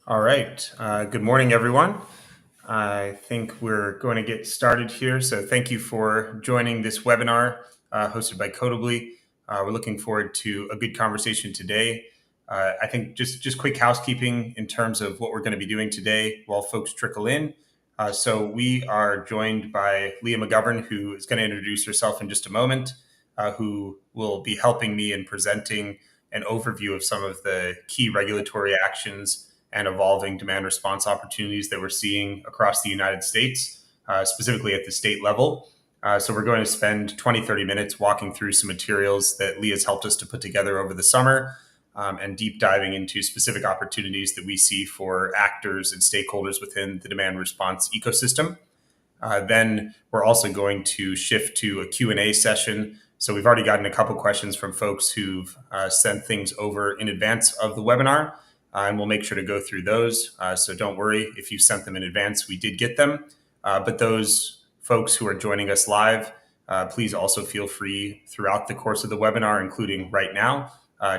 All right. Good morning, everyone. I think we're going to get started here. So thank you for joining this webinar hosted by Codibly. We're looking forward to a good conversation today. I think just quick housekeeping in terms of what we're going to be doing today while folks trickle in. So we are joined by Leah McGovern, who is going to introduce herself in just a moment, who will be helping me in presenting an overview of some of the key regulatory actions and evolving demand response opportunities that we're seeing across the United States, specifically at the state level. So we're going to spend 20-30 minutes walking through some materials that Leah's helped us to put together over the summer, and deep diving into specific opportunities that we see for actors and stakeholders within the demand response ecosystem. Then we're also going to shift to a Q&A session. So we've already gotten a couple questions from folks who've sent things over in advance of the webinar. And we'll make sure to go through those. So don't worry if you sent them in advance, we did get them. But those folks who are joining us live, please also feel free throughout the course of the webinar, including right now,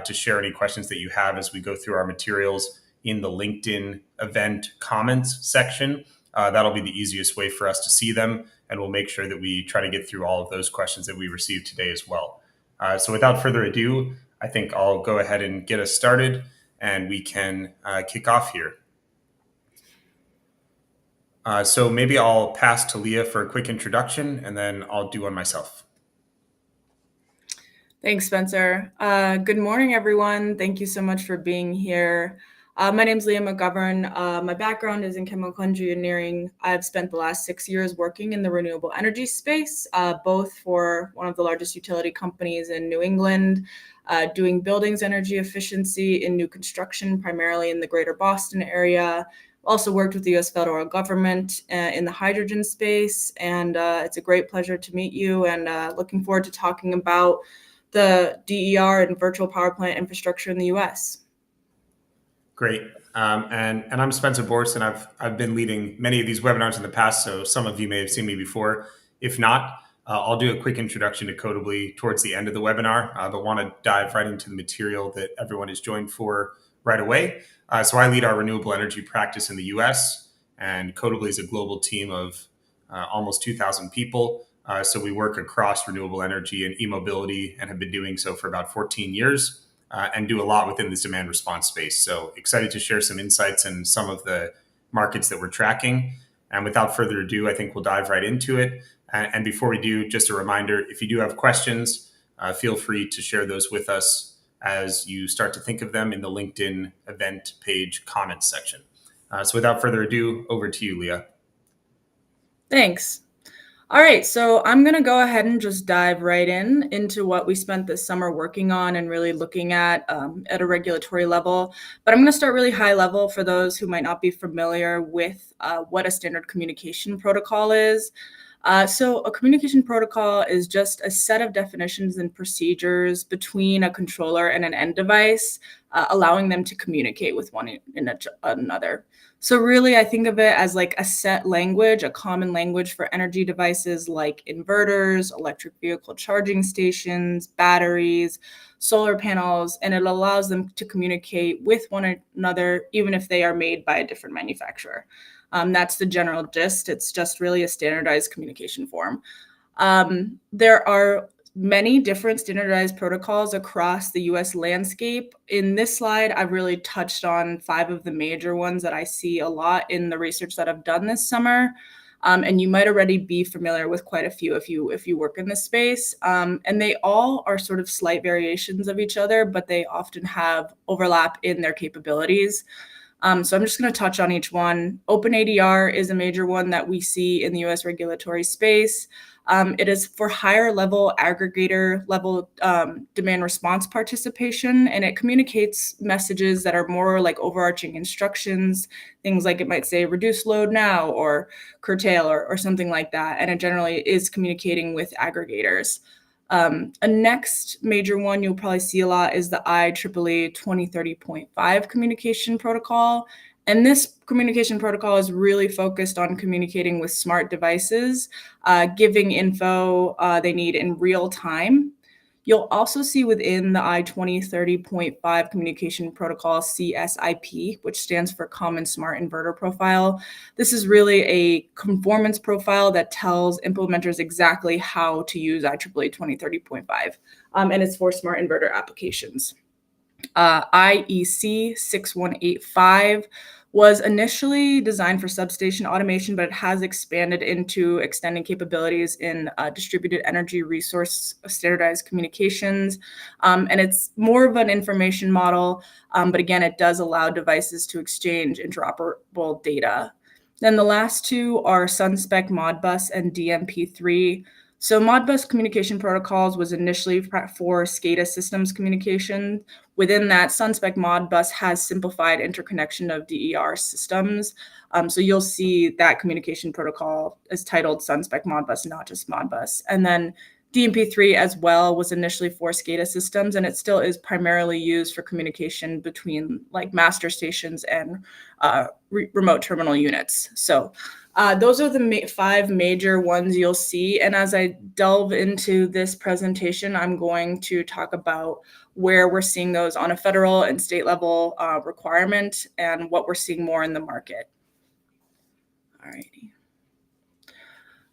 to share any questions that you have as we go through our materials in the LinkedIn event comments section. That'll be the easiest way for us to see them. And we'll make sure that we try to get through all of those questions that we received today as well. So without further ado, I think I'll go ahead and get us started, and we can kick off here. So maybe I'll pass to Leah for a quick introduction, and then I'll do one myself. Thanks, Spencer. Good morning, everyone. Thank you so much for being here. My name is Leah McGovern. My background is in chemical engineering. I've spent the last 6 years working in the renewable energy space, both for one of the largest utility companies in New England, doing buildings energy efficiency in new construction, primarily in the greater Boston area. Also worked with the U.S. federal government in the hydrogen space, and it's a great pleasure to meet you, and looking forward to talking about the DER and virtual power plant infrastructure in the U.S. Great. And I'm Spencer Borison. I've been leading many of these webinars in the past, so some of you may have seen me before. If not, I'll do a quick introduction to Codibly towards the end of the webinar, but want to dive right into the material that everyone is joined for right away. So I lead our renewable energy practice in the US, and Codibly is a global team of almost 2,000 people. So we work across renewable energy and e-mobility and have been doing so for about 14 years and do a lot within this demand response space. So excited to share some insights in some of the markets that we're tracking. And without further ado, I think we'll dive right into it. And before we do, just a reminder, if you do have questions, feel free to share those with us as you start to think of them in the LinkedIn event page comments section. So without further ado, over to you, Leah. Thanks. All right, so I'm going to go ahead and just dive right into what we spent this summer working on and really looking at a regulatory level. But I'm going to start really high level for those who might not be familiar with what a standard communication protocol is. So a communication protocol is just a set of definitions and procedures between a controller and an end device, allowing them to communicate with one another. So really, I think of it as like a set language, a common language for energy devices like inverters, electric vehicle charging stations, batteries, solar panels, and it allows them to communicate with one another, even if they are made by a different manufacturer. That's the general gist. It's just really a standardized communication form. There are many different standardized protocols across the US landscape. In this slide, I've really touched on 5 of the major ones that I see a lot in the research that I've done this summer. And you might already be familiar with quite a few if you work in this space. And they all are sort of slight variations of each other, but they often have overlap in their capabilities. So I'm just going to touch on each one. OpenADR is a major one that we see in the US regulatory space. It is for higher level aggregator level demand response participation, and it communicates messages that are more like overarching instructions, things like it might say reduce load now or curtail or something like that. And it generally is communicating with aggregators. A next major one you'll probably see a lot is the IEEE 2030.5 communication protocol. And this communication protocol is really focused on communicating with smart devices, giving info they need in real time. You'll also see within the I-2030.5 communication protocol CSIP, which stands for Common Smart Inverter Profile. This is really a conformance profile that tells implementers exactly how to use IEEE 2030.5, and it's for smart inverter applications. IEC 6185 was initially designed for substation automation, but it has expanded into extending capabilities in distributed energy resource standardized communications. And it's more of an information model, but again, it does allow devices to exchange interoperable data. Then the last two are SunSpec Modbus and DMP3. So Modbus communication protocols was initially for SCADA systems communication. Within that, SunSpec Modbus has simplified interconnection of DER systems. So you'll see that communication protocol is titled SunSpec Modbus, not just Modbus. And then DMP3 as well was initially for SCADA systems, and it still is primarily used for communication between like master stations and remote terminal units. So those are the 5 major ones you'll see. And as I delve into this presentation, I'm going to talk about where we're seeing those on a federal and state level requirement and what we're seeing more in the market. All righty.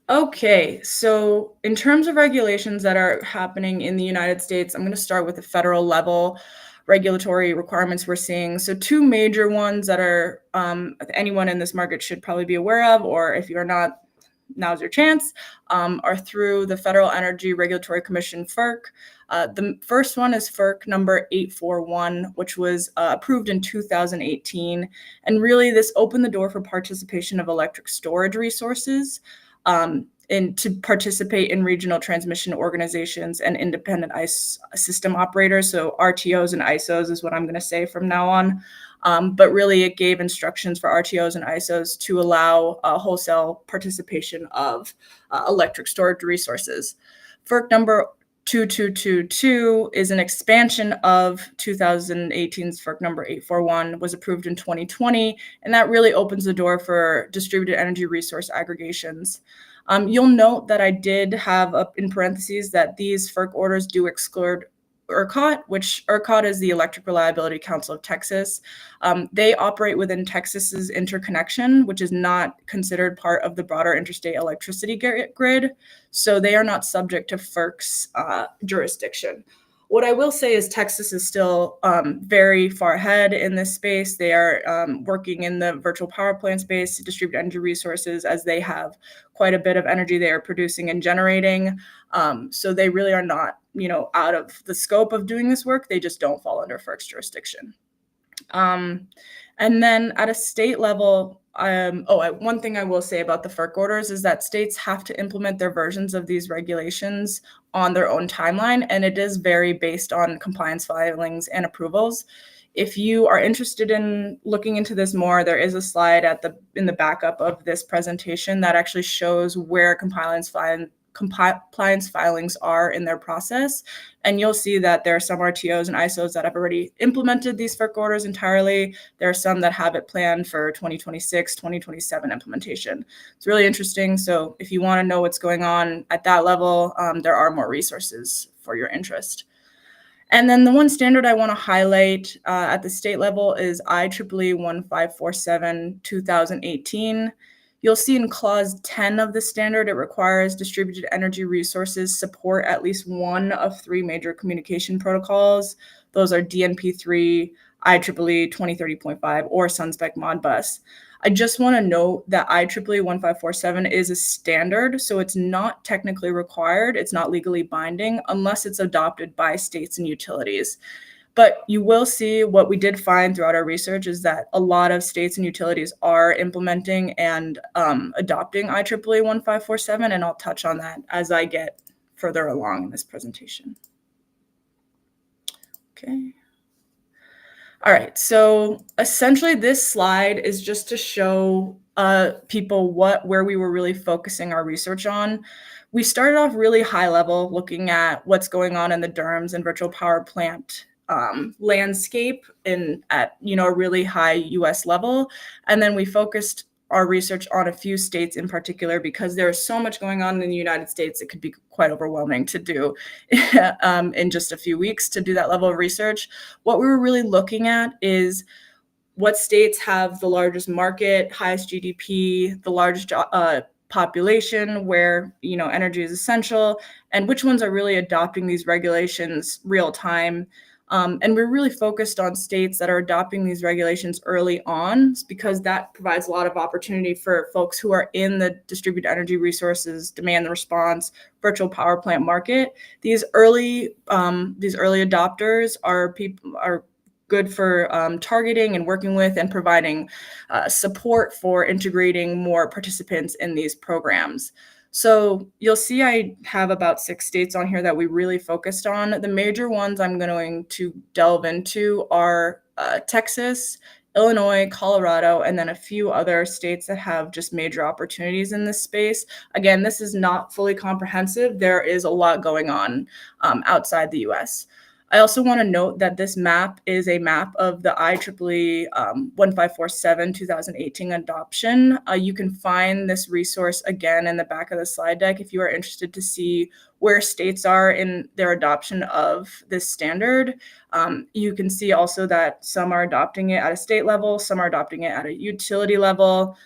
Okay, so in terms of regulations that are happening in the United States, I'm going to start with the federal level regulatory requirements we're seeing. So 2 major ones that are anyone in this market should probably be aware of, or if you're not, now's your chance, are through the Federal Energy Regulatory Commission, FERC. The first one is FERC number 841, which was approved in 2018. And really this opened the door for participation of electric storage resources and to participate in regional transmission organizations and independent ICE system operators. So RTOs and ISOs is what I'm going to say from now on. But really it gave instructions for RTOs and ISOs to allow wholesale participation of electric storage resources. FERC number 2222 is an expansion of 2018's FERC number 841, was approved in 2020, and that really opens the door for distributed energy resource aggregations. You'll note that I did have up in parentheses that these FERC orders do exclude ERCOT, which ERCOT is the Electric Reliability Council of Texas. They operate within Texas's interconnection, which is not considered part of the broader interstate electricity grid. So they are not subject to FERC's jurisdiction. What I will say is Texas is still very far ahead in this space. They are working in the virtual power plant space to distribute energy resources, as they have quite a bit of energy they are producing and generating. So they really are not, out of the scope of doing this work. They just don't fall under FERC's jurisdiction. And then at a state level, one thing I will say about the FERC orders is that states have to implement their versions of these regulations on their own timeline, and it is very based on compliance filings and approvals. If you are interested in looking into this more, there is a slide in the backup of this presentation that actually shows where compliance filings are in their process. And you'll see that there are some RTOs and ISOs that have already implemented these FERC orders entirely. There are some that have it planned for 2026, 2027 implementation. It's really interesting. So if you want to know what's going on at that level, there are more resources for your interest. And then the one standard I want to highlight at the state level is IEEE 1547 2018. You'll see in clause 10 of the standard, it requires distributed energy resources support at least one of 3 major communication protocols. Those are DNP3, IEEE 2030.5, or Sunspec Modbus. I just want to note that IEEE 1547 is a standard, so it's not technically required. It's not legally binding unless it's adopted by states and utilities. But you will see what we did find throughout our research is that a lot of states and utilities are implementing and adopting IEEE 1547, and I'll touch on that as I get further along in this presentation. Okay. All right, so essentially this slide is just to show people where we were really focusing our research on. We started off really high level, looking at what's going on in the DERMS and virtual power plant landscape at a really high US level. And then we focused our research on a few states in particular because there's so much going on in the United States, it could be quite overwhelming to do in just a few weeks to do that level of research. What we were really looking at is what states have the largest market, highest GDP, the largest population where energy is essential, and which ones are really adopting these regulations real time. And we're really focused on states that are adopting these regulations early on because that provides a lot of opportunity for folks who are in the distributed energy resources, demand response, virtual power plant market. These early adopters are good for targeting and working with and providing support for integrating more participants in these programs. So you'll see I have about 6 states on here that we really focused on. The major ones I'm going to delve into are Texas, Illinois, Colorado, and then a few other states that have just major opportunities in this space. Again, this is not fully comprehensive. There is a lot going on outside the US. I also want to note that this map is a map of the IEEE 1547 2018 adoption. You can find this resource again in the back of the slide deck if you are interested to see where states are in their adoption of this standard. You can see also that some are adopting it at a state level, some are adopting it at a utility level.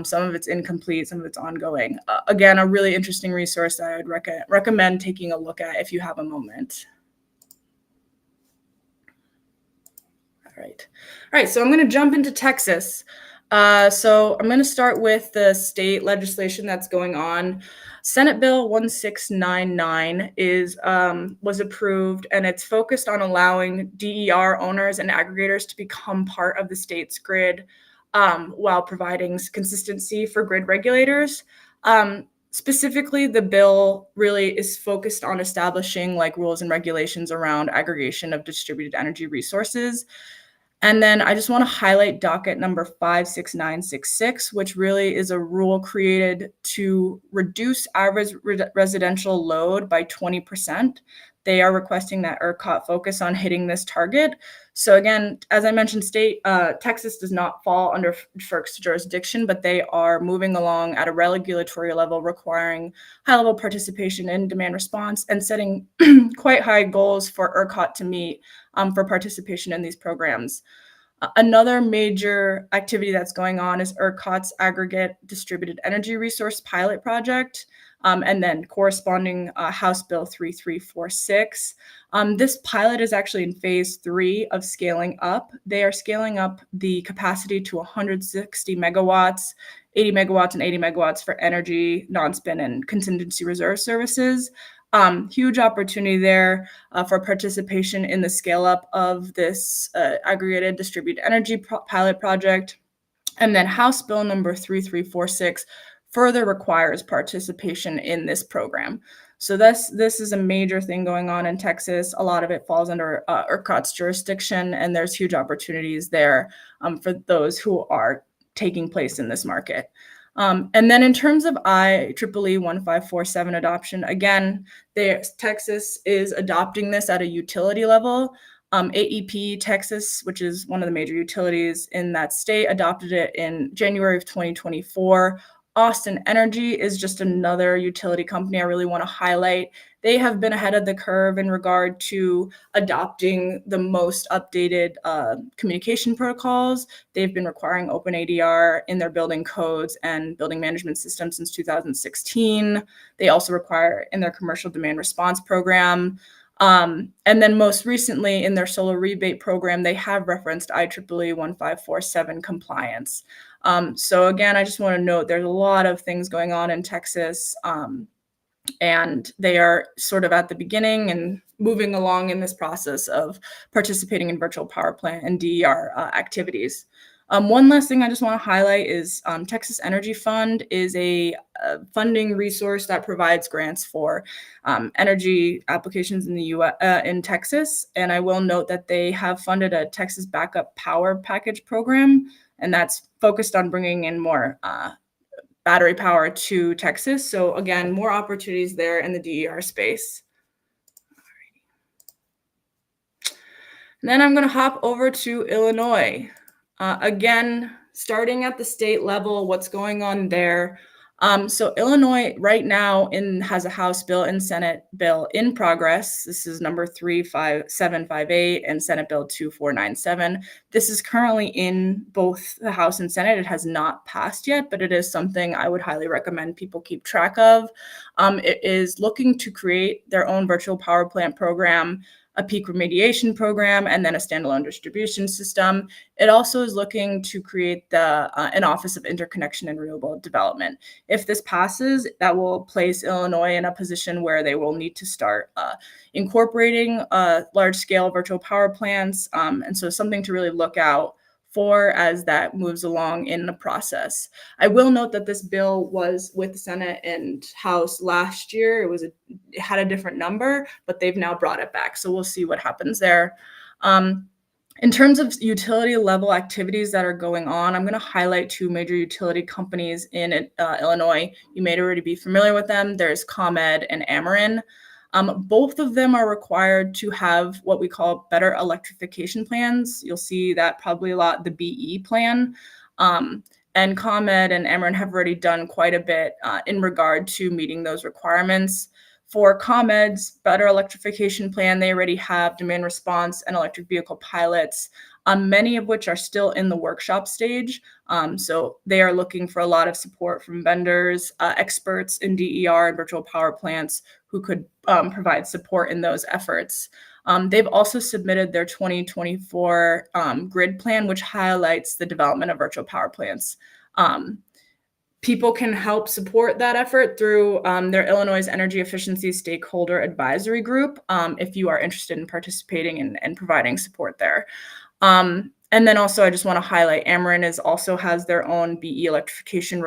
Some of it's incomplete, some of it's ongoing. Again, a really interesting resource that I would recommend taking a look at if you have a moment. All right, so I'm going to jump into Texas. So I'm going to start with the state legislation that's going on. Senate Bill 1699 was approved, and it's focused on allowing DER owners and aggregators to become part of the state's grid while providing consistency for grid regulators. Specifically, the bill really is focused on establishing rules and regulations around aggregation of distributed energy resources. And then I just want to highlight docket number 56966, which really is a rule created to reduce average residential load by 20%. They are requesting that ERCOT focus on hitting this target. So again, as I mentioned, Texas does not fall under FERC's jurisdiction, but they are moving along at a regulatory level, requiring high-level participation in demand response and setting quite high goals for ERCOT to meet for participation in these programs. Another major activity that's going on is ERCOT's aggregate distributed energy resource pilot project, and then corresponding House Bill 3346. This pilot is actually in phase 3 of scaling up. They are scaling up the capacity to 160 megawatts, 80 megawatts and 80 megawatts for energy, non-spin and contingency reserve services. Huge opportunity there for participation in the scale up of this aggregated distributed energy pilot project. And then House Bill number 3346 further requires participation in this program. So this is a major thing going on in Texas. A lot of it falls under ERCOT's jurisdiction, and there's huge opportunities there for those who are taking place in this market. And then in terms of IEEE 1547 adoption, again, Texas is adopting this at a utility level. AEP Texas, which is one of the major utilities in that state, adopted it in January of 2024. Austin Energy is just another utility company I really want to highlight. they have been ahead of the curve in regard to adopting the most updated communication protocols. They've been requiring OpenADR in their building codes and building management systems since 2016. They also require in their commercial demand response program. And then most recently in their solar rebate program, they have referenced IEEE 1547 compliance. So again, I just want to note there's a lot of things going on in Texas, and they are sort of at the beginning and moving along in this process of participating in virtual power plant and DER activities. One last thing I just want to highlight is Texas Energy Fund is a funding resource that provides grants for energy applications in the U.S. In Texas. And I will note that they have funded a Texas Backup Power Package program, and that's focused on bringing in more battery power to Texas. So again, more opportunities there in the DER space. And then I'm going to hop over to Illinois. Again, starting at the state level, what's going on there? So Illinois right now has a House bill and Senate bill in progress. This is number 35758 and Senate Bill 2497. This is currently in both the House and Senate. It has not passed yet, but it is something I would highly recommend people keep track of. It is looking to create their own virtual power plant program, a peak remediation program, and then a standalone distribution system. It also is looking to create an Office of Interconnection and Renewable Development. If this passes, that will place Illinois in a position where they will need to start incorporating large-scale virtual power plants, and so something to really look out for as that moves along in the process. I will note that this bill was with the Senate and House last year. It had a different number, but they've now brought it back. So we'll see what happens there. In terms of utility level activities that are going on, I'm going to highlight two major utility companies in Illinois. You may already be familiar with them. There's ComEd and Ameren. Both of them are required to have what we call better electrification plans. You'll see that probably a lot, the BE plan. And ComEd and Ameren have already done quite a bit in regard to meeting those requirements. For ComEd's better electrification plan, they already have demand response and electric vehicle pilots, many of which are still in the workshop stage. So they are looking for a lot of support from vendors, experts in DER and virtual power plants who could provide support in those efforts. They've also submitted their 2024 grid plan, which highlights the development of virtual power plants. People can help support that effort through their Illinois Energy Efficiency Stakeholder Advisory Group if you are interested in participating and providing support there. And then also I just want to highlight Ameren has their own BE electrification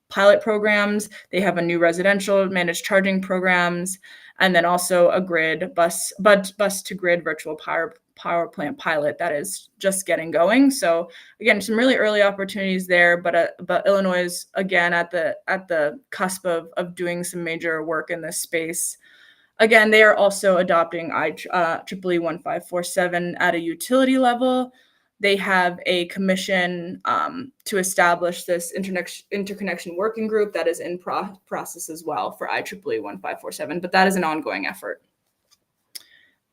pilot programs. They have a new residential managed charging programs, and then also a grid bus to grid virtual power plant pilot that is just getting going. So again, some really early opportunities there, but Illinois is again at the cusp of doing some major work in this space. Again, they are also adopting IEEE 1547 at a utility level. They have a commission to establish this interconnection working group that is in process as well for IEEE 1547, but that is an ongoing effort.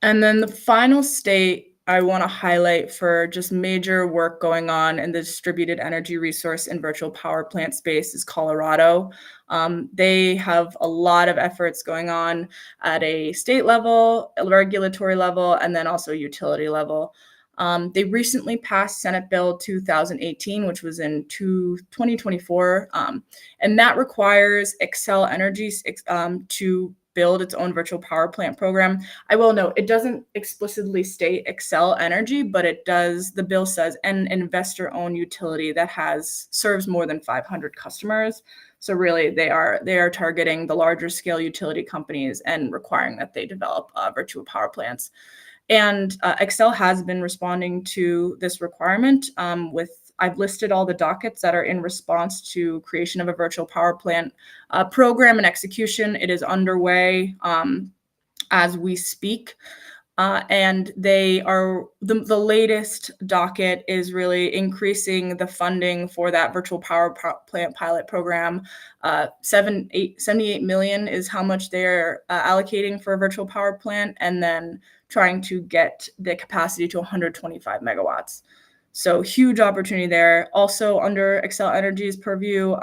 And then the final state I want to highlight for just major work going on in the distributed energy resource and virtual power plant space is Colorado. They have a lot of efforts going on at a state level, a regulatory level, and then also utility level. They recently passed Senate Bill 2018, which was in 2024, and that requires Xcel Energy to build its own virtual power plant program. I will note, it doesn't explicitly state Xcel Energy, but it does, the bill says, an investor-owned utility that serves more than 500 customers. So really, they are targeting the larger scale utility companies and requiring that they develop virtual power plants. And Xcel has been responding to this requirement I've listed all the dockets that are in response to creation of a virtual power plant program and execution. It is underway as we speak. And they are the latest docket is really increasing the funding for that virtual power plant pilot program. 78 million is how much they're allocating for a virtual power plant, and then trying to get the capacity to 125 megawatts. So huge opportunity there. Also under Xcel Energy's purview,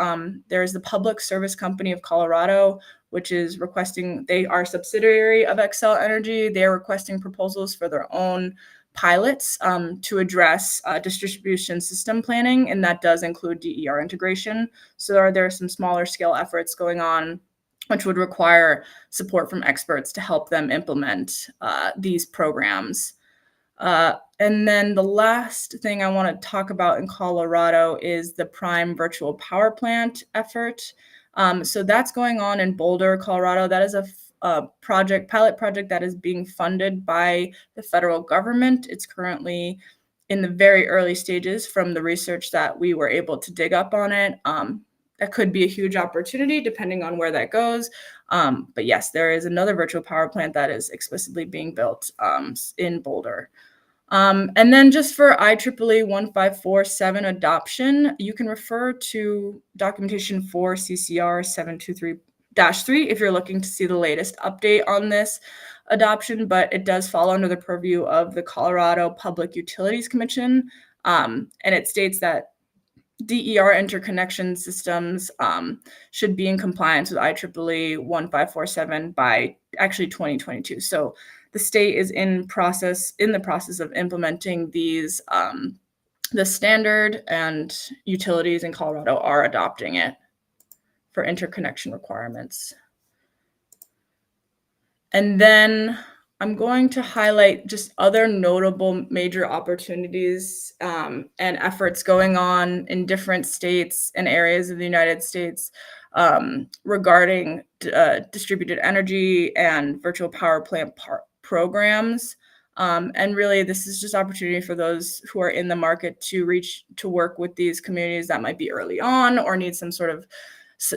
there's the Public Service Company of Colorado, which is requesting, they are a subsidiary of Xcel Energy. They're requesting proposals for their own pilots to address distribution system planning, and that does include DER integration. So there are some smaller scale efforts going on, which would require support from experts to help them implement these programs. And then the last thing I want to talk about in Colorado is the Prime Virtual Power Plant effort. So that's going on in Boulder, Colorado. That is a pilot project that is being funded by the federal government. It's currently in the very early stages from the research that we were able to dig up on it. That could be a huge opportunity depending on where that goes. But yes, there is another virtual power plant that is explicitly being built in Boulder. And then just for IEEE 1547 adoption, you can refer to documentation for CCR 723-3 if you're looking to see the latest update on this adoption, but it does fall under the purview of the Colorado Public Utilities Commission. And it states that DER interconnection systems should be in compliance with IEEE 1547 by actually 2022. So the state is in the process of implementing these, the standard, and utilities in Colorado are adopting it for interconnection requirements. And then I'm going to highlight just other notable major opportunities and efforts going on in different states and areas of the United States regarding distributed energy and virtual power plant programs. And really, this is just opportunity for those who are in the market to work with these communities that might be early on or need some sort of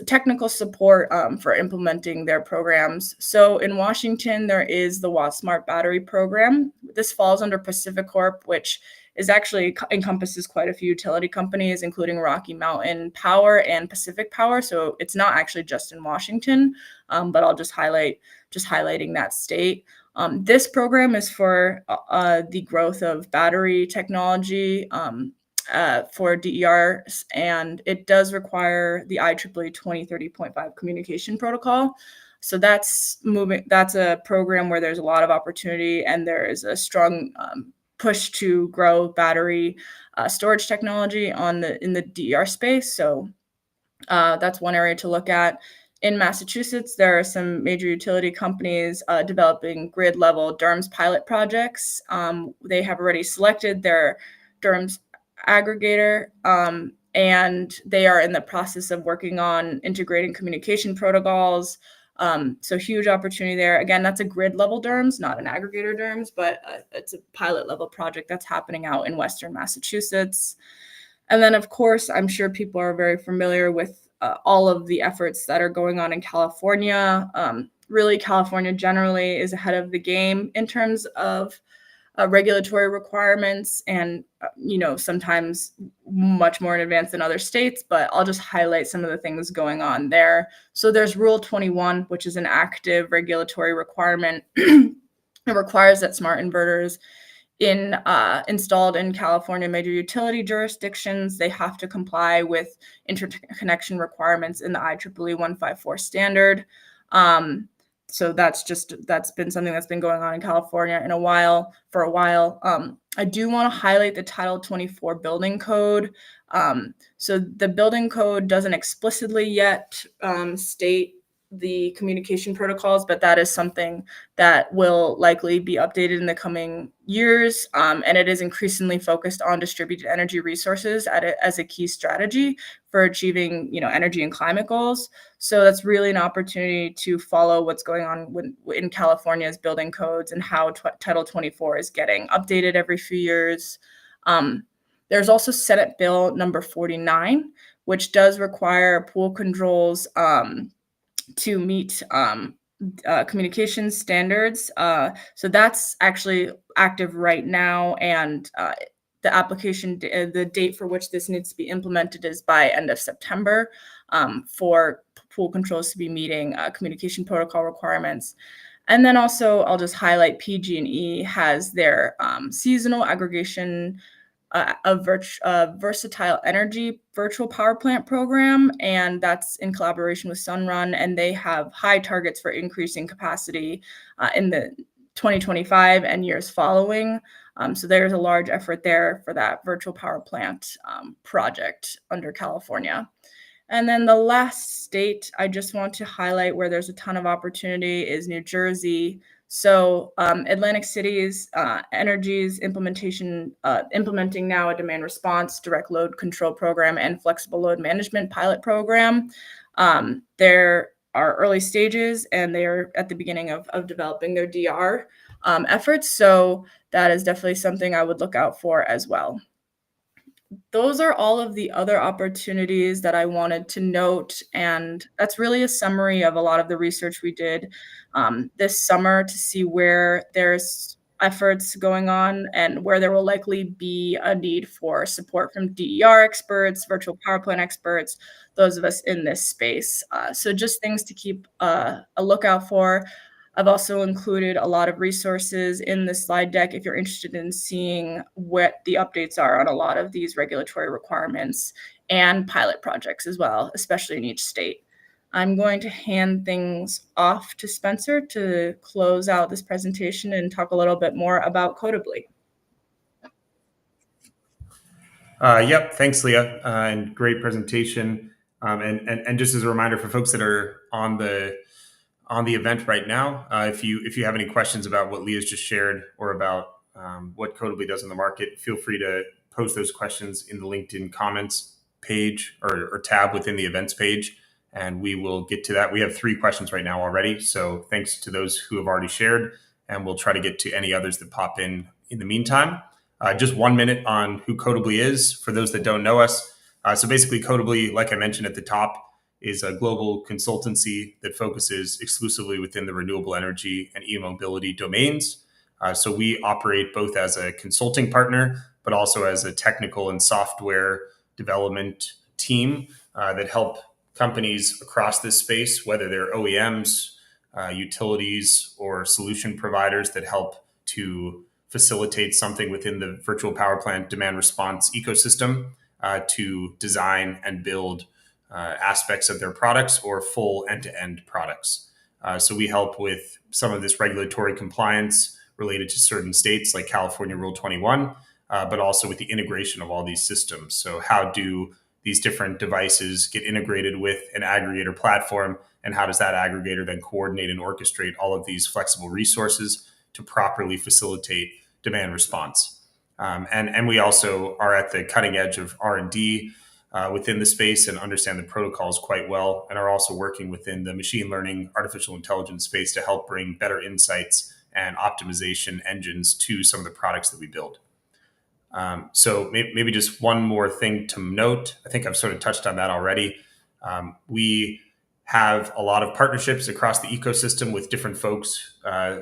technical support for implementing their programs. So in Washington, there is the Watt Smart Battery Program. This falls under Pacific Corp, which is actually encompasses quite a few utility companies, including Rocky Mountain Power and Pacific Power. So it's not actually just in Washington, but I'll just highlighting that state. This program is for the growth of battery technology for DERs, and it does require the IEEE 2030.5 communication protocol. So that's a program where there's a lot of opportunity, and there is a strong push to grow battery storage technology in the DER space. So that's one area to look at. In Massachusetts, there are some major utility companies developing grid-level DERMS pilot projects. They have already selected their DERMS aggregator, and they are in the process of working on integrating communication protocols. So huge opportunity there. Again, that's a grid level DERMS, not an aggregator DERMS, but it's a pilot level project that's happening out in Western Massachusetts. And then, of course, I'm sure people are very familiar with all of the efforts that are going on in California. Really, California generally is ahead of the game in terms of regulatory requirements, and sometimes much more in advance than other states, but I'll just highlight some of the things going on there. So there's Rule 21, which is an active regulatory requirement. It requires that smart inverters installed in California major utility jurisdictions, they have to comply with interconnection requirements in the IEEE 154 standard. So that's been something that's been going on in California for a while. I do want to highlight the Title 24 building code. So the building code doesn't explicitly yet state the communication protocols, but that is something that will likely be updated in the coming years. And it is increasingly focused on distributed energy resources as a key strategy for achieving, energy and climate goals. So that's really an opportunity to follow what's going on in California's building codes and how Title 24 is getting updated every few years. There's also Senate Bill number 49, which does require pool controls to meet communications standards. So that's actually active right now, and the application, the date for which this needs to be implemented is by end of September, for pool controls to be meeting communication protocol requirements. And then also, I'll just highlight PG&E has their seasonal aggregation versatile energy virtual power plant program, and that's in collaboration with Sunrun, and they have high targets for increasing capacity in the 2025 and years following. So there's a large effort there for that virtual power plant project under California. And then the last state I just want to highlight where there's a ton of opportunity is New Jersey. So Atlantic City's Energy's implementing now a demand response, direct load control program, and flexible load management pilot program. There are early stages, and they are at the beginning of developing their DR efforts. So that is definitely something I would look out for as well. Those are all of the other opportunities that I wanted to note, and that's really a summary of a lot of the research we did this summer to see where there's efforts going on and where there will likely be a need for support from DER experts, virtual power plant experts, those of us in this space. So just things to keep a lookout for. I've also included a lot of resources in the slide deck if you're interested in seeing what the updates are on a lot of these regulatory requirements and pilot projects as well, especially in each state. I'm going to hand things off to Spencer to close out this presentation and talk a little bit more about Codibly. Yep, thanks, Leah, and great presentation. And just as a reminder for folks that are on the event right now, if you have any questions about what Leah's just shared or about what Codibly does in the market, feel free to post those questions in the LinkedIn comments page or tab within the events page, and we will get to that. We have 3 questions right now already, so thanks to those who have already shared, and we'll try to get to any others that pop in the meantime. Just 1 minute on who Codibly is for those that don't know us. So basically, Codibly, like I mentioned at the top, is a global consultancy that focuses exclusively within the renewable energy and e-mobility domains. So we operate both as a consulting partner, but also as a technical and software development team that help companies across this space, whether they're OEMs, utilities, or solution providers that help to facilitate something within the virtual power plant demand response ecosystem to design and build aspects of their products or full end-to-end products. So we help with some of this regulatory compliance related to certain states like California Rule 21, but also with the integration of all these systems. So how do these different devices get integrated with an aggregator platform, and how does that aggregator then coordinate and orchestrate all of these flexible resources to properly facilitate demand response? And we also are at the cutting edge of R&D within the space and understand the protocols quite well, and are also working within the machine learning, artificial intelligence space to help bring better insights and optimization engines to some of the products that we build. So maybe just one more thing to note. I think I've sort of touched on that already. We have a lot of partnerships across the ecosystem with different folks,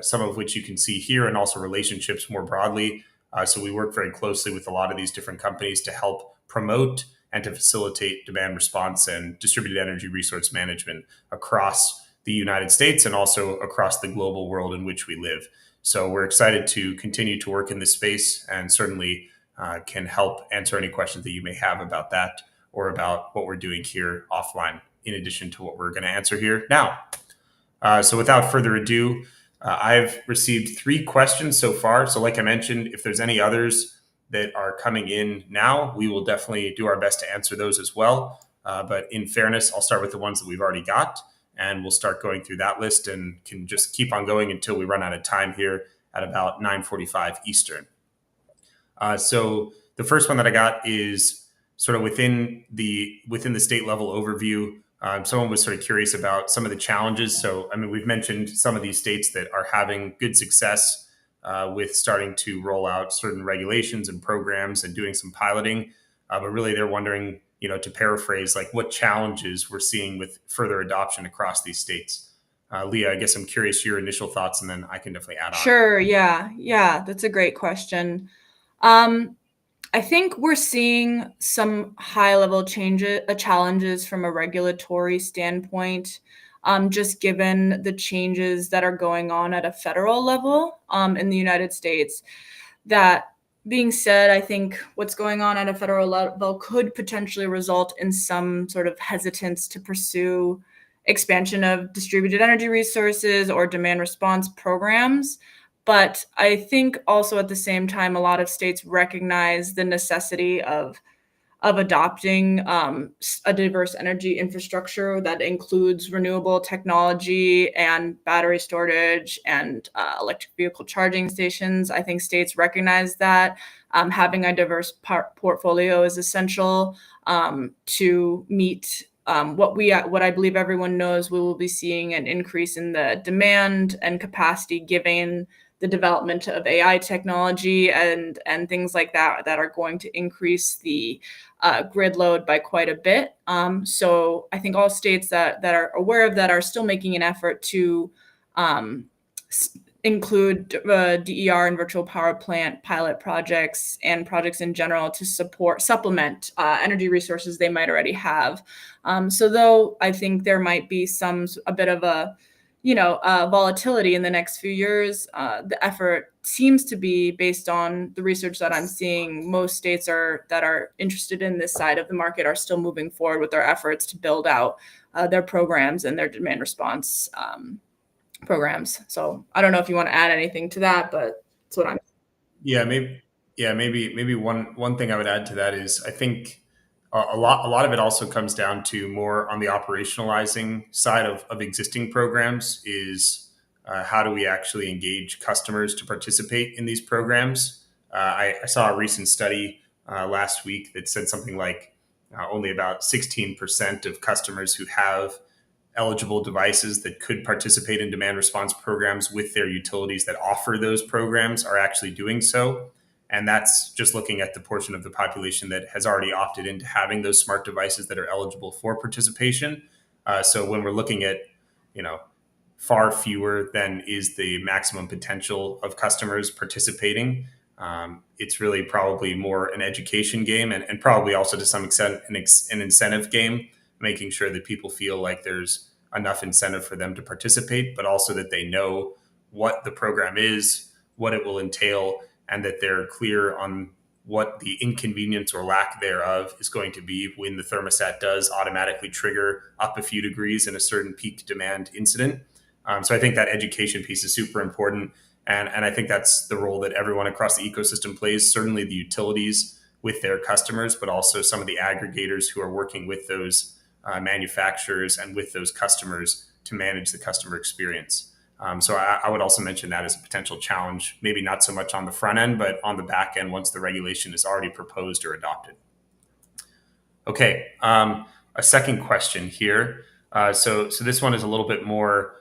some of which you can see here, and also relationships more broadly. So we work very closely with a lot of these different companies to help promote and to facilitate demand response and distributed energy resource management across the United States and also across the global world in which we live. So we're excited to continue to work in this space, and certainly can help answer any questions that you may have about that or about what we're doing here offline, in addition to what we're going to answer here now. So without further ado, I've received 3 questions so far. So like I mentioned, if there's any others that are coming in now, we will definitely do our best to answer those as well. But in fairness, I'll start with the ones that we've already got, and we'll start going through that list and can just keep on going until we run out of time here at about 9:45 Eastern. So the first one that I got is sort of within the state level overview. Someone was sort of curious about some of the challenges. So, I mean, we've mentioned some of these states that are having good success with starting to roll out certain regulations and programs and doing some piloting. But really, they're wondering, to paraphrase, like what challenges we're seeing with further adoption across these states. Leah, I guess I'm curious your initial thoughts, and then I can definitely add on. Sure. Yeah. That's a great question. Um, I think we're seeing some high-level challenges from a regulatory standpoint, just given the changes that are going on at a federal level in the United States. That being said, I think what's going on at a federal level could potentially result in some sort of hesitance to pursue expansion of distributed energy resources or demand response programs. But I think also at the same time, a lot of states recognize the necessity of adopting a diverse energy infrastructure that includes renewable technology and battery storage and electric vehicle charging stations. I think states recognize that having a diverse portfolio is essential to meet what I believe everyone knows. We will be seeing an increase in the demand and capacity given the development of AI technology and things like that are going to increase the grid load by quite a bit. So I think all states that are aware of that are still making an effort to include DER and virtual power plant pilot projects and projects in general to supplement energy resources they might already have. So though I think there might be a bit of a volatility in the next few years, the effort seems to be, based on the research that I'm seeing, most states that are interested in this side of the market are still moving forward with their efforts to build out their programs and their demand response programs. So I don't know if you want to add anything to that, but that's what I'm. Yeah, maybe one thing I would add to that is I think a lot of it also comes down to more on the operationalizing side of existing programs is how do we actually engage customers to participate in these programs. I saw a recent study last week that said something like only about 16% of customers who have eligible devices that could participate in demand response programs with their utilities that offer those programs are actually doing so. And that's just looking at the portion of the population that has already opted into having those smart devices that are eligible for participation. So when we're looking at, far fewer than is the maximum potential of customers participating, it's really probably more an education game and probably also to some extent an incentive game, making sure that people feel like there's enough incentive for them to participate, but also that they know what the program is, what it will entail, and that they're clear on what the inconvenience or lack thereof is going to be when the thermostat does automatically trigger up a few degrees in a certain peak demand incident. So I think that education piece is super important. And I think that's the role that everyone across the ecosystem plays, certainly the utilities with their customers, but also some of the aggregators who are working with those manufacturers and with those customers to manage the customer experience. So I would also mention that as a potential challenge, maybe not so much on the front end, but on the back end once the regulation is already proposed or adopted. Okay, a second question here. So this one is a little bit more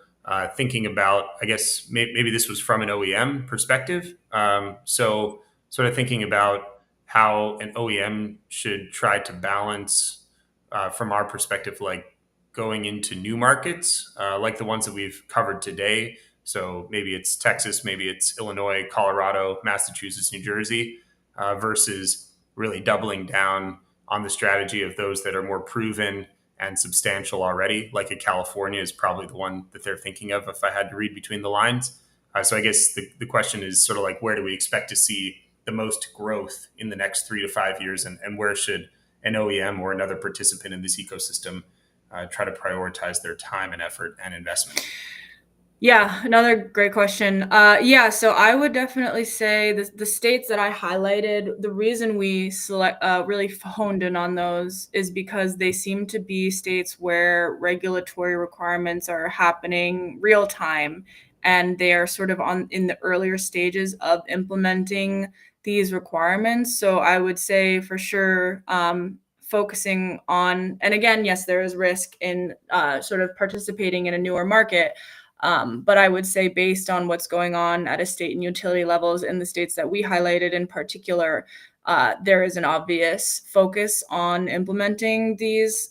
thinking about, I guess, maybe this was from an OEM perspective. So sort of thinking about how an OEM should try to balance, from our perspective, like going into new markets, like the ones that we've covered today. So maybe it's Texas, maybe it's Illinois, Colorado, Massachusetts, New Jersey, versus really doubling down on the strategy of those that are more proven and substantial already, like a California is probably the one that they're thinking of if I had to read between the lines. So I guess the question is sort of like, where do we expect to see the most growth in the next 3 to 5 years, and where should an OEM or another participant in this ecosystem try to prioritize their time and effort and investment? Yeah, another great question. So I would definitely say the states that I highlighted, the reason we really honed in on those is because they seem to be states where regulatory requirements are happening real time, and they are sort of in the earlier stages of implementing these requirements. So I would say for sure, focusing on, and again, yes, there is risk in sort of participating in a newer market. But I would say based on what's going on at a state and utility levels in the states that we highlighted in particular, there is an obvious focus on implementing these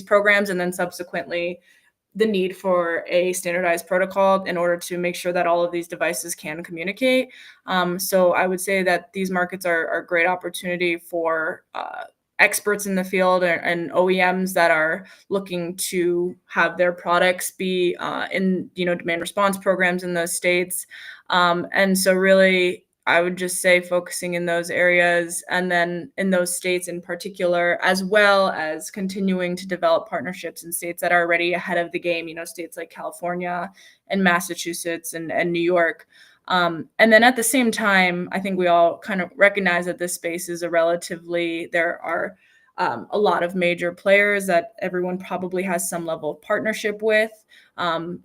programs and then subsequently the need for a standardized protocol in order to make sure that all of these devices can communicate. So I would say that these markets are a great opportunity for experts in the field and OEMs that are looking to have their products be in demand response programs in those states. And so really, I would just say focusing in those areas and then in those states in particular, as well as continuing to develop partnerships in states that are already ahead of the game, states like California and Massachusetts and New York. And then at the same time, I think we all kind of recognize that this space is there are a lot of major players that everyone probably has some level of partnership with.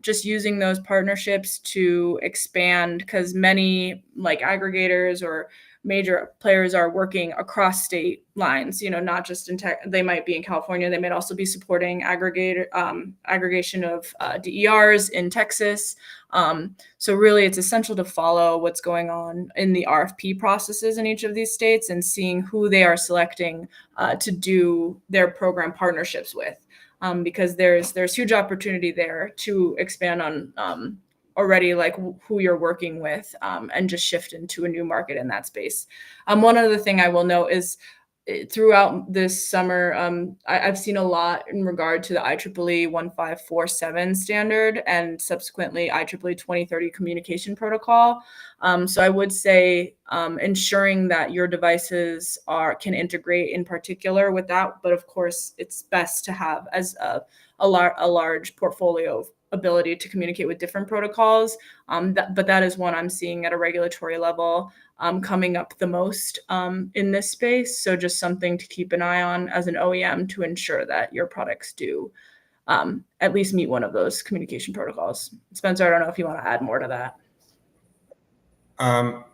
Just using those partnerships to expand, because many like aggregators or major players are working across state lines, not just in tech. They might be in California. They might also be supporting aggregation of DERs in Texas. So really, it's essential to follow what's going on in the RFP processes in each of these states and seeing who they are selecting to do their program partnerships with. Because there's huge opportunity there to expand on already like who you're working with and just shift into a new market in that space. One other thing I will note is throughout this summer, I've seen a lot in regard to the IEEE 1547 standard and subsequently IEEE 2030 communication protocol. So I would say ensuring that your devices can integrate in particular with that, but of course it's best to have as a large portfolio of ability to communicate with different protocols. But that is one I'm seeing at a regulatory level coming up the most in this space. So just something to keep an eye on as an OEM to ensure that your products do at least meet one of those communication protocols. Spencer, I don't know if you want to add more to that.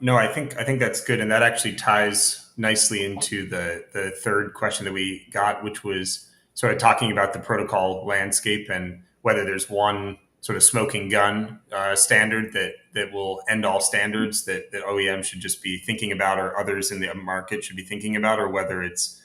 No, I think that's good, and that actually ties nicely into the third question that we got, which was sort of talking about the protocol landscape and whether there's one sort of smoking gun standard that will end all standards that OEM should just be thinking about, or others in the market should be thinking about, or whether it's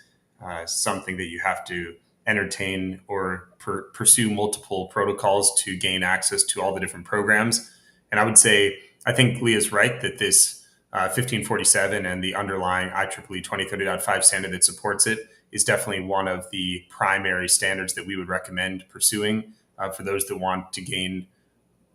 something that you have to entertain or pursue multiple protocols to gain access to all the different programs. And I would say, I think Leah's right that this 1547 and the underlying IEEE 2030.5 standard that supports it is definitely one of the primary standards that we would recommend pursuing for those that want to gain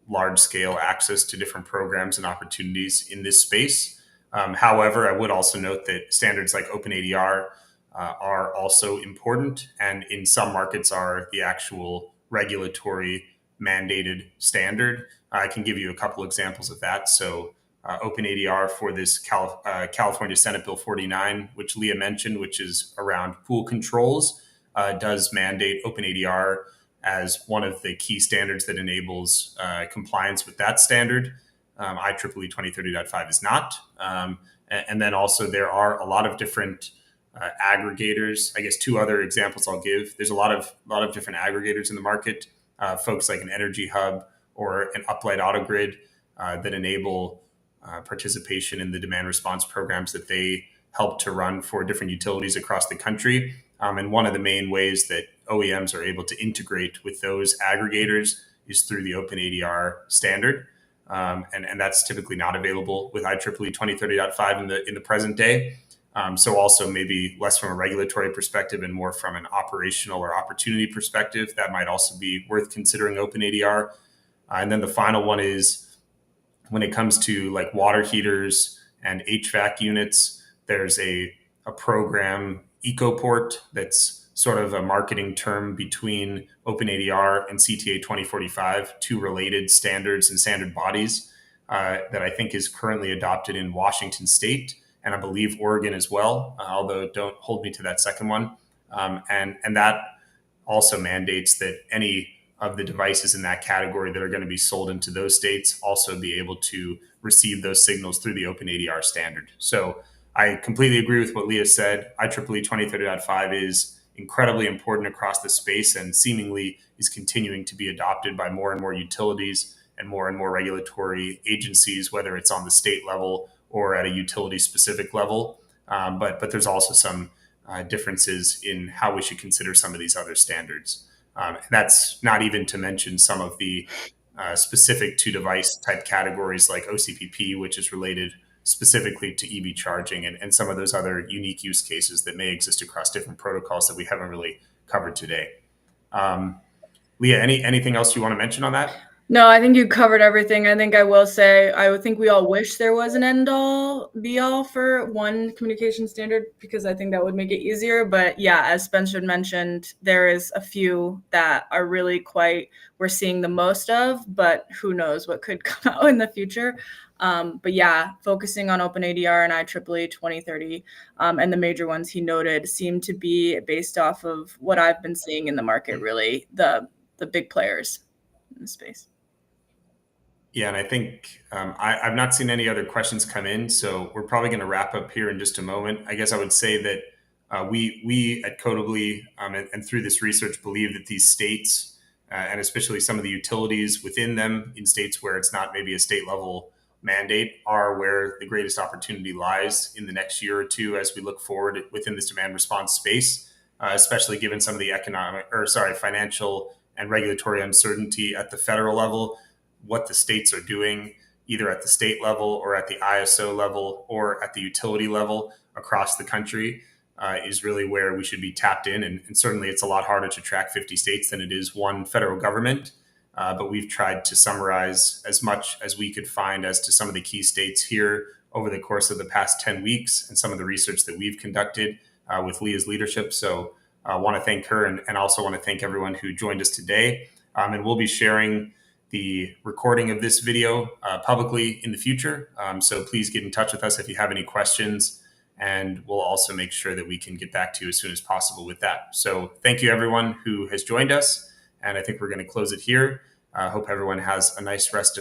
large scale access to different programs and opportunities in this space. However, I would also note that standards like OpenADR are also important, and in some markets are the actual regulatory mandated standard. I can give you a couple examples of that. So OpenADR for this California Senate Bill 49, which Leah mentioned, which is around pool controls, does mandate OpenADR as one of the key standards that enables compliance with that standard. IEEE 2030.5 is not. And then also there are a lot of different aggregators. I guess two other examples I'll give. There's a lot of different aggregators in the market, folks like an Energy Hub or an Uplight AutoGrid that enable participation in the demand response programs that they help to run for different utilities across the country. And one of the main ways that OEMs are able to integrate with those aggregators is through the OpenADR standard. And that's typically not available with IEEE 2030.5 in the present day. So also maybe less from a regulatory perspective and more from an operational or opportunity perspective, that might also be worth considering OpenADR. And then the final one is when it comes to like water heaters and HVAC units, there's a program, EcoPort, that's sort of a marketing term between OpenADR and CTA 2045, two related standards and standard bodies that I think is currently adopted in Washington State, and I believe Oregon as well, although don't hold me to that second one. And that also mandates that any of the devices in that category that are going to be sold into those states also be able to receive those signals through the OpenADR standard. So I completely agree with what Leah said. IEEE 2030.5 is incredibly important across the space and seemingly is continuing to be adopted by more and more utilities and more regulatory agencies, whether it's on the state level or at a utility specific level. But there's also some differences in how we should consider some of these other standards. And that's not even to mention some of the specific to device type categories like OCPP, which is related specifically to EV charging, and some of those other unique use cases that may exist across different protocols that we haven't really covered today. Leah, anything else you want to mention on that? No, I think you covered everything. I think I will say, I would think we all wish there was an end all be all for one communication standard, because I think that would make it easier. But yeah, as Spencer mentioned, there is a few that are really quite, we're seeing the most of, but who knows what could come out in the future. But yeah, focusing on OpenADR and IEEE 2030 and the major ones he noted seem to be, based off of what I've been seeing in the market, really the big players in the space. Yeah, and I think I've not seen any other questions come in, so we're probably going to wrap up here in just a moment. I guess I would say that we at Codibly and through this research believe that these states and especially some of the utilities within them in states where it's not maybe a state level mandate are where the greatest opportunity lies in the next year or two as we look forward within this demand response space, especially given some of the financial and regulatory uncertainty at the federal level. What the states are doing, either at the state level or at the ISO level or at the utility level across the country, is really where we should be tapped in. And certainly it's a lot harder to track 50 states than it is one federal government. But we've tried to summarize as much as we could find as to some of the key states here over the course of the past 10 weeks and some of the research that we've conducted with Leah's leadership. So I want to thank her and also want to thank everyone who joined us today. And we'll be sharing the recording of this video publicly in the future. So please get in touch with us if you have any questions, and we'll also make sure that we can get back to you as soon as possible with that. So thank you everyone who has joined us, and I think we're going to close it here. I hope everyone has a nice rest of